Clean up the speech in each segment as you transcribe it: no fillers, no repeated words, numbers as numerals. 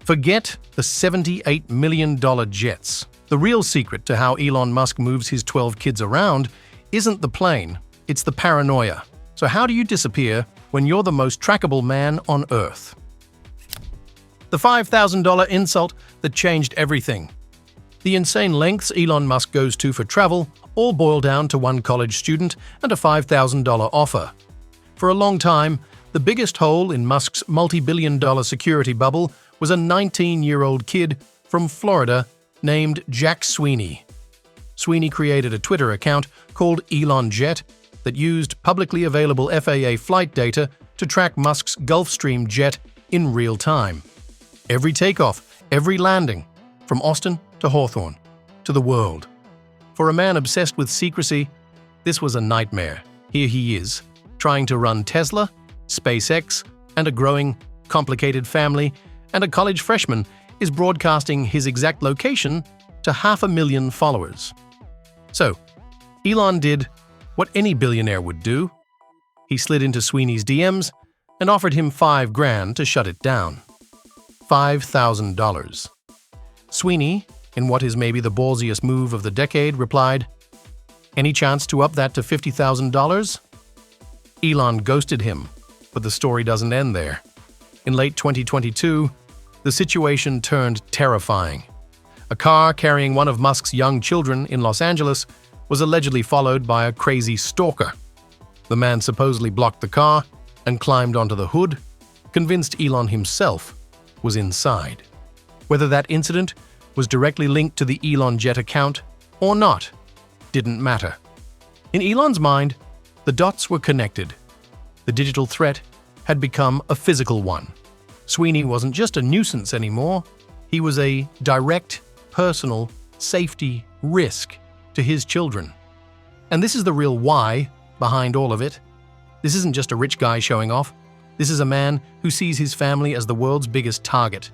Forget the $78 million jets. The real secret to how Elon Musk moves his 12 kids around isn't the plane, it's the paranoia. So how do you disappear when you're the most trackable man on Earth? The $5,000 insult that changed everything. The insane lengths Elon Musk goes to for travel all boil down to one college student and a $5,000 offer. For a long time, the biggest hole in Musk's multi-billion-dollar security bubble was a 19-year-old kid from Florida named Jack Sweeney. Sweeney created a Twitter account called Elon Jet that used publicly available FAA flight data to track Musk's Gulfstream jet in real time. Every takeoff, every landing, from Austin to Hawthorne, to the world. For a man obsessed with secrecy, this was a nightmare. Here he is, trying to run Tesla, SpaceX, and a growing, complicated family, and a college freshman is broadcasting his exact location to 500,000 followers. So, Elon did what any billionaire would do. He slid into Sweeney's DMs and offered him $5,000 to shut it down. $5,000. Sweeney, in what is maybe the ballsiest move of the decade, replied, "Any chance to up that to $50,000? Elon ghosted him, but the story doesn't end there. In late 2022, the situation turned terrifying. A car carrying one of Musk's young children in Los Angeles was allegedly followed by a crazy stalker. The man supposedly blocked the car and climbed onto the hood, convinced Elon himself was inside. Whether that incident was directly linked to the Elon Jet account or not didn't matter. In Elon's mind, the dots were connected. The digital threat had become a physical one. Sweeney wasn't just a nuisance anymore, he was a direct, personal safety risk to his children. And this is the real why behind all of it. This isn't just a rich guy showing off. This is a man who sees his family as the world's biggest target.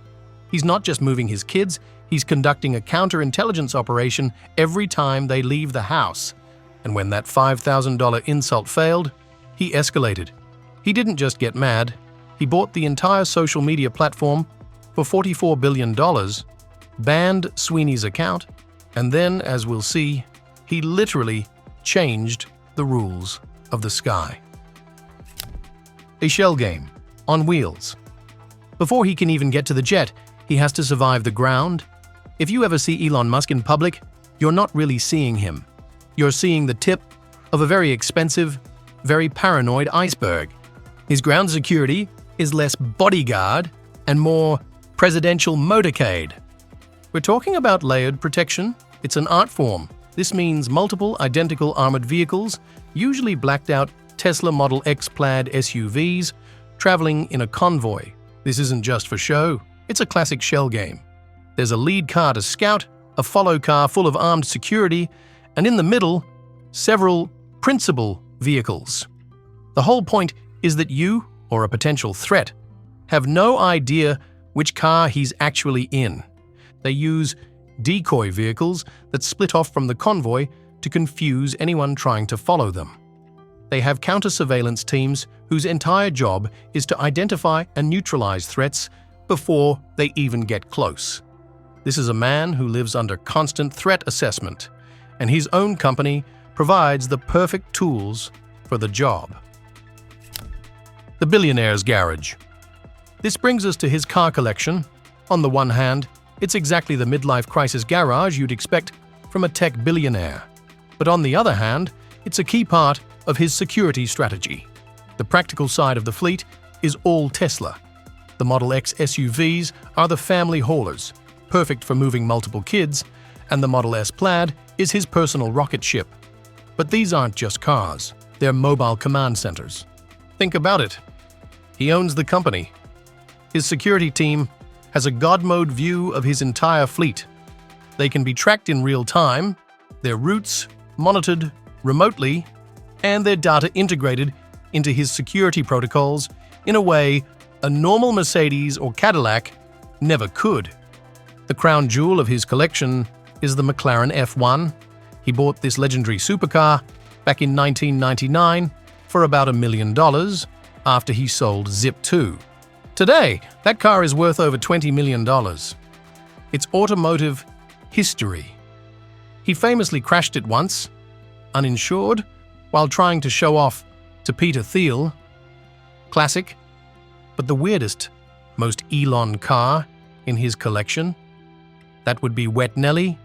He's not just moving his kids, he's conducting a counterintelligence operation every time they leave the house. And when that $5,000 insult failed, he escalated. He didn't just get mad, he bought the entire social media platform for $44 billion, banned Sweeney's account, and then, as we'll see, he literally changed the rules of the sky. A shell game, on wheels. Before he can even get to the jet, he has to survive the ground. If you ever see Elon Musk in public, you're not really seeing him. You're seeing the tip of a very expensive, very paranoid iceberg. His ground security is less bodyguard and more presidential motorcade. We're talking about layered protection. It's an art form. This means multiple identical armored vehicles, usually blacked-out Tesla Model X plaid SUVs, traveling in a convoy. This isn't just for show. It's a classic shell game. There's a lead car to scout, a follow car full of armed security, and in the middle, several principal vehicles. The whole point is that you, or a potential threat, have no idea which car he's actually in. They use decoy vehicles that split off from the convoy to confuse anyone trying to follow them. They have counter-surveillance teams whose entire job is to identify and neutralize threats before they even get close. This is a man who lives under constant threat assessment, and his own company provides the perfect tools for the job. The Billionaire's Garage. This brings us to his car collection. On the one hand, it's exactly the midlife crisis garage you'd expect from a tech billionaire. But on the other hand, it's a key part of his security strategy. The practical side of the fleet is all Tesla. The Model X SUVs are the family haulers, perfect for moving multiple kids, and the Model S Plaid is his personal rocket ship. But these aren't just cars, they're mobile command centers. Think about it. He owns the company. His security team has a God mode view of his entire fleet. They can be tracked in real time, their routes monitored remotely, and their data integrated into his security protocols in a way a normal Mercedes or Cadillac never could. The crown jewel of his collection is the McLaren F1. He bought this legendary supercar back in 1999 for about $1 million after he sold Zip 2. Today, that car is worth over $20 million. It's automotive history. He famously crashed it once, uninsured, while trying to show off to Peter Thiel. Classic, but the weirdest, most Elon car in his collection? That would be Wet Nelly.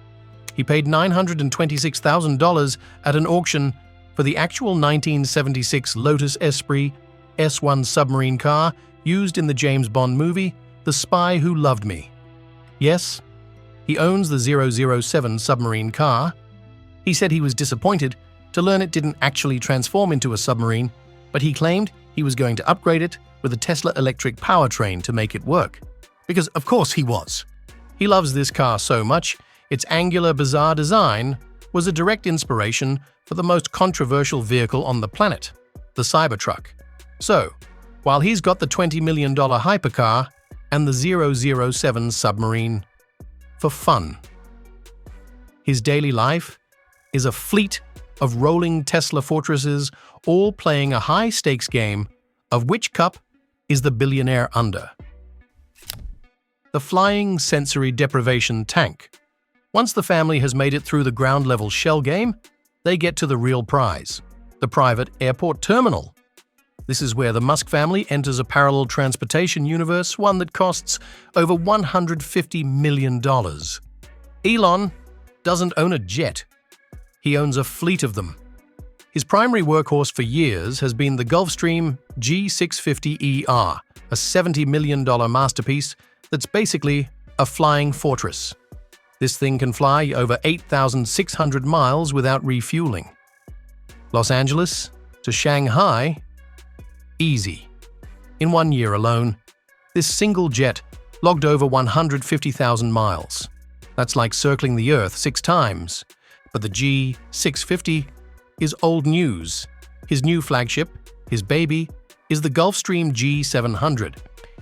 He paid $926,000 at an auction for the actual 1976 Lotus Esprit S1 submarine car used in the James Bond movie The Spy Who Loved Me. Yes, he owns the 007 submarine car. He said he was disappointed to learn it didn't actually transform into a submarine, but he claimed he was going to upgrade it with a Tesla electric powertrain to make it work. Because of course he was. He loves this car so much, its angular, bizarre design was a direct inspiration for the most controversial vehicle on the planet, the Cybertruck. So, while he's got the $20 million hypercar and the 007 submarine for fun, his daily life is a fleet of rolling Tesla fortresses all playing a high-stakes game of which cup is the billionaire under. The flying sensory deprivation tank. Once the family has made it through the ground-level shell game, they get to the real prize, the private airport terminal. This is where the Musk family enters a parallel transportation universe, one that costs over $150 million. Elon doesn't own a jet. He owns a fleet of them. His primary workhorse for years has been the Gulfstream G650ER, a $70 million masterpiece that's basically a flying fortress. This thing can fly over 8,600 miles without refueling. Los Angeles to Shanghai, easy. In 1 year alone, this single jet logged over 150,000 miles. That's like circling the Earth 6 times. But the G650 is old news. His new flagship, his baby, is the Gulfstream G700.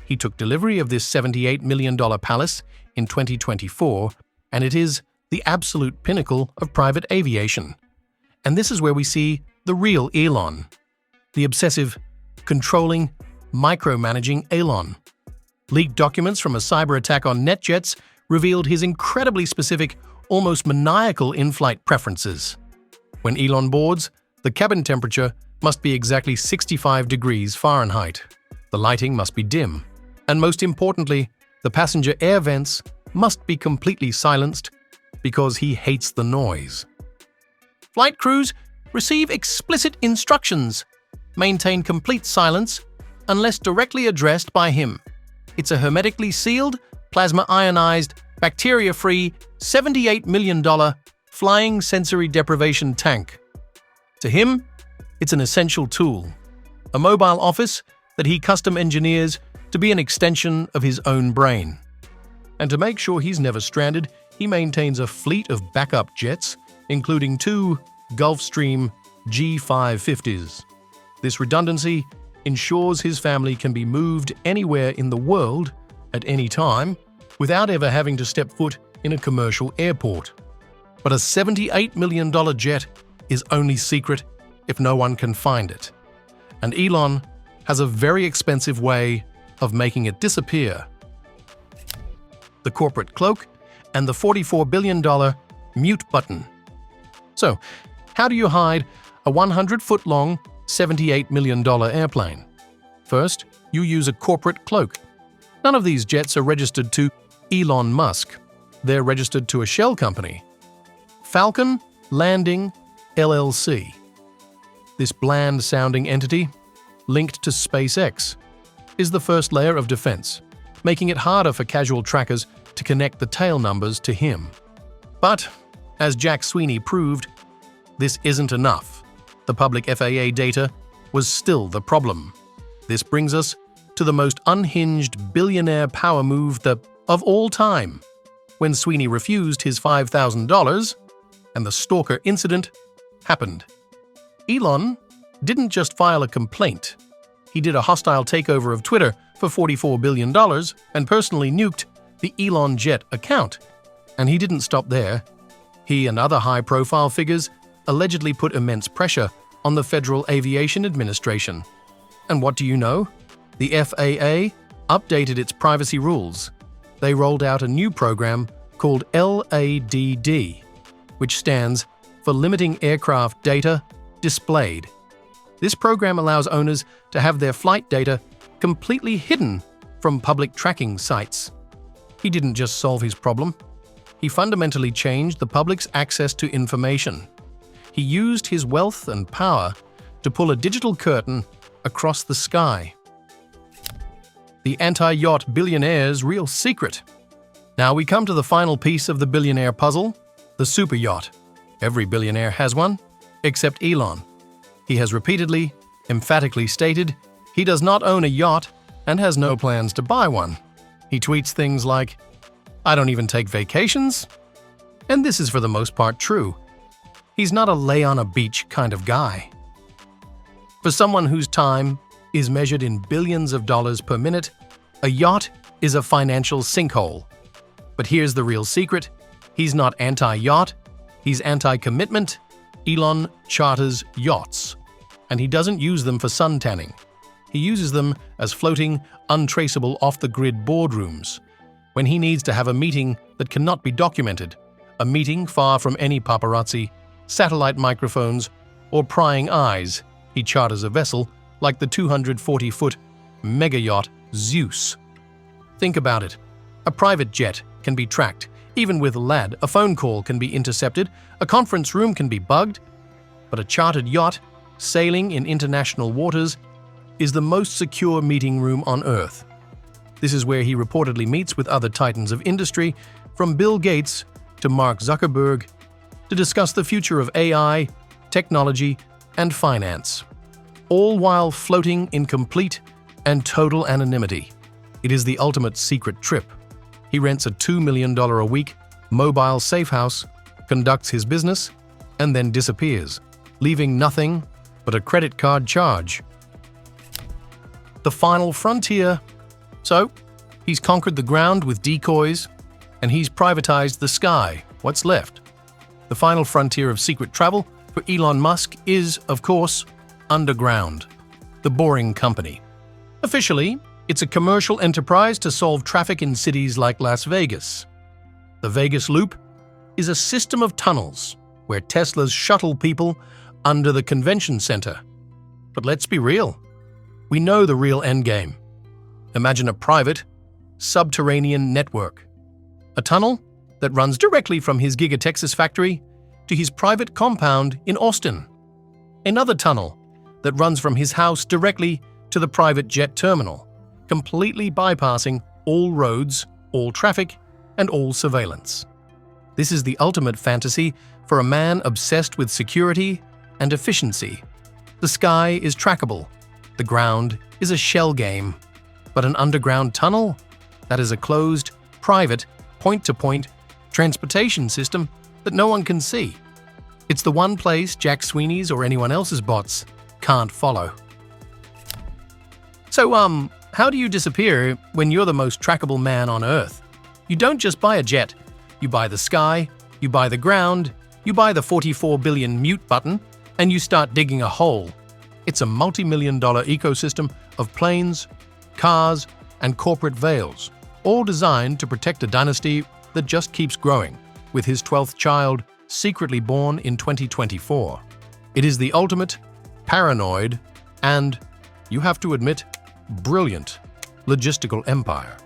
He took delivery of this $78 million palace in 2024, and it is the absolute pinnacle of private aviation. And this is where we see the real Elon, the obsessive, controlling, micromanaging Elon. Leaked documents from a cyber attack on NetJets revealed his incredibly specific, almost maniacal in-flight preferences. When Elon boards, the cabin temperature must be exactly 65 degrees Fahrenheit. The lighting must be dim. And most importantly, the passenger air vents must be completely silenced because he hates the noise. Flight crews receive explicit instructions. Maintain complete silence unless directly addressed by him. It's a hermetically sealed, plasma-ionized, bacteria-free, $78 million flying sensory deprivation tank. To him, it's an essential tool, a mobile office that he custom engineers to be an extension of his own brain. And to make sure he's never stranded, he maintains a fleet of backup jets, including 2 Gulfstream G550s. This redundancy ensures his family can be moved anywhere in the world at any time without ever having to step foot in a commercial airport. But a $78 million jet is only secret if no one can find it. And Elon has a very expensive way of making it disappear. The corporate cloak and the $44 billion mute button. So, how do you hide a 100-foot-long, $78 million airplane? First, you use a corporate cloak. None of these jets are registered to Elon Musk. They're registered to a shell company, Falcon Landing LLC. This bland-sounding entity, linked to SpaceX, is the first layer of defense, making it harder for casual trackers to connect the tail numbers to him. But, as Jack Sweeney proved, this isn't enough. The public FAA data was still the problem. This brings us to the most unhinged billionaire power move of all time, when Sweeney refused his $5,000 and the stalker incident happened. Elon didn't just file a complaint. He did a hostile takeover of Twitter for $44 billion and personally nuked the Elon Jet account. And he didn't stop there. He and other high-profile figures allegedly put immense pressure on the Federal Aviation Administration. And what do you know? The FAA updated its privacy rules. They rolled out a new program called LADD, which stands for Limiting Aircraft Data Displayed. This program allows owners to have their flight data completely hidden from public tracking sites. He didn't just solve his problem. He fundamentally changed the public's access to information. He used his wealth and power to pull a digital curtain across the sky. The anti-yacht billionaire's real secret. Now we come to the final piece of the billionaire puzzle, the super yacht. Every billionaire has one, except Elon. He has repeatedly, emphatically stated he does not own a yacht and has no plans to buy one. He tweets things like, "I don't even take vacations." And this is for the most part true. He's not a lay on a beach kind of guy. For someone whose time is measured in billions of dollars per minute, a yacht is a financial sinkhole. But here's the real secret. He's not anti-yacht, he's anti-commitment. Elon charters yachts, and he doesn't use them for sun tanning. He uses them as floating, untraceable off-the-grid boardrooms. When he needs to have a meeting that cannot be documented, a meeting far from any paparazzi, satellite microphones, or prying eyes, he charters a vessel like the 240-foot mega yacht Zeus. Think about it. A private jet can be tracked. Even with LAD, a phone call can be intercepted, a conference room can be bugged, but a chartered yacht, sailing in international waters, is the most secure meeting room on Earth. This is where he reportedly meets with other titans of industry, from Bill Gates to Mark Zuckerberg, to discuss the future of AI, technology, and finance, all while floating in complete and total anonymity. It is the ultimate secret trip. He rents a $2 million a week mobile safe house, conducts his business, and then disappears, leaving nothing but a credit card charge. The final frontier. So, he's conquered the ground with decoys, and he's privatized the sky. What's left? The final frontier of secret travel for Elon Musk is, of course, underground, the Boring Company. Officially, it's a commercial enterprise to solve traffic in cities like Las Vegas. The Vegas Loop is a system of tunnels where Teslas shuttle people under the convention center. But let's be real. We know the real endgame. Imagine a private, subterranean network. A tunnel that runs directly from his Giga Texas factory to his private compound in Austin. Another tunnel that runs from his house directly to the private jet terminal, completely bypassing all roads, all traffic, and all surveillance. This is the ultimate fantasy for a man obsessed with security and efficiency. The sky is trackable. The ground is a shell game. But an underground tunnel? That is a closed, private, point-to-point transportation system that no one can see. It's the one place Jack Sweeney's or anyone else's bots can't follow. So, how do you disappear when you're the most trackable man on Earth? You don't just buy a jet. You buy the sky, you buy the ground, you buy the 44 billion mute button, and you start digging a hole. It's a multi-million-dollar ecosystem of planes, cars, and corporate veils, all designed to protect a dynasty that just keeps growing, with his 12th child secretly born in 2024. It is the ultimate, paranoid, and, you have to admit, brilliant logistical empire.